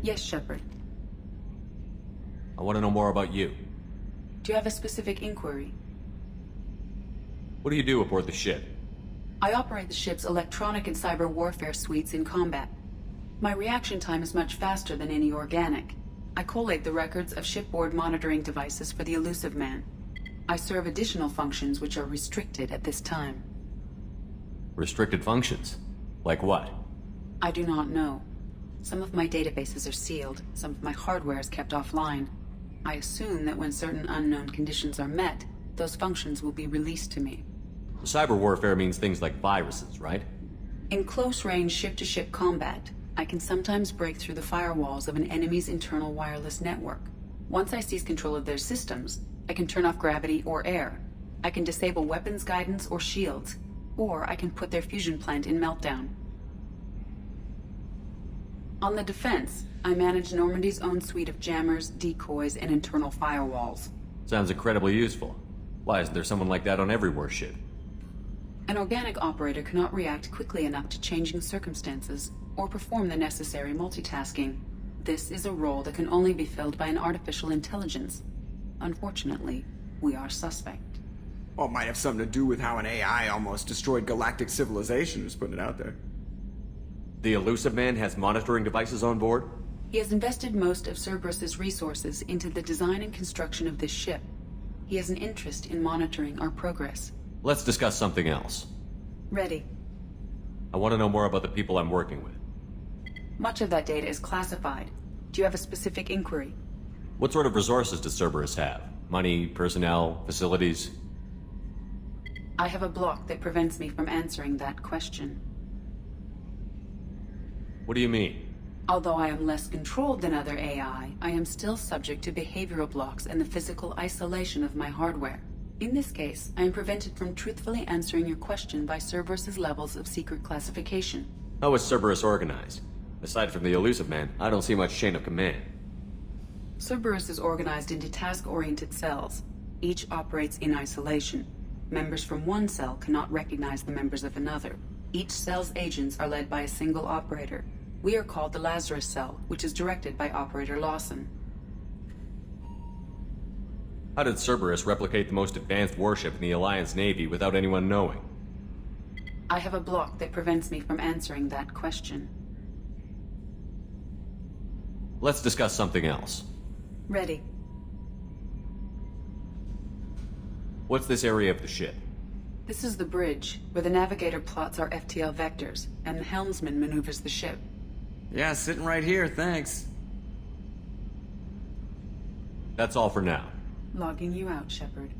Yes, Shepard. I want to know more about you. Do you have a specific inquiry? What do you do aboard the ship? I operate the ship's electronic and cyber warfare suites in combat. My reaction time is much faster than any organic. I collate the records of shipboard monitoring devices for the Elusive Man. I serve additional functions which are restricted at this time. Restricted functions? Like what? I do not know. Some of my databases are sealed, some of my hardware is kept offline. I assume that when certain unknown conditions are met, those functions will be released to me. Cyber warfare means things like viruses, right? In close-range ship-to-ship combat, I can sometimes break through the firewalls of an enemy's internal wireless network. Once I seize control of their systems, I can turn off gravity or air. I can disable weapons guidance or shields, or I can put their fusion plant in meltdown. On the defense, I manage Normandy's own suite of jammers, decoys, and internal firewalls. Sounds incredibly useful. Why isn't there someone like that on every warship? An organic operator cannot react quickly enough to changing circumstances or perform the necessary multitasking. This is a role that can only be filled by an artificial intelligence. Unfortunately, we are suspect. Well, it might have something to do with how an AI almost destroyed galactic civilization, just putting it out there. The Elusive Man has monitoring devices on board? He has invested most of Cerberus's resources into the design and construction of this ship. He has an interest in monitoring our progress. Let's discuss something else. Ready. I want to know more about the people I'm working with. Much of that data is classified. Do you have a specific inquiry? What sort of resources does Cerberus have? Money, personnel, facilities? I have a block that prevents me from answering that question. What do you mean? Although I am less controlled than other AI, I am still subject to behavioral blocks and the physical isolation of my hardware. In this case, I am prevented from truthfully answering your question by Cerberus's levels of secret classification. How is Cerberus organized? Aside from the Elusive Man, I don't see much chain of command. Cerberus is organized into task-oriented cells. Each operates in isolation. Members from one cell cannot recognize the members of another. Each cell's agents are led by a single operator. We are called the Lazarus Cell, which is directed by Operator Lawson. How did Cerberus replicate the most advanced warship in the Alliance Navy without anyone knowing? I have a block that prevents me from answering that question. Let's discuss something else. Ready. What's this area of the ship? This is the bridge, where the navigator plots our FTL vectors, and the helmsman maneuvers the ship. Yeah, sitting right here, thanks. That's all for now. Logging you out, Shepard.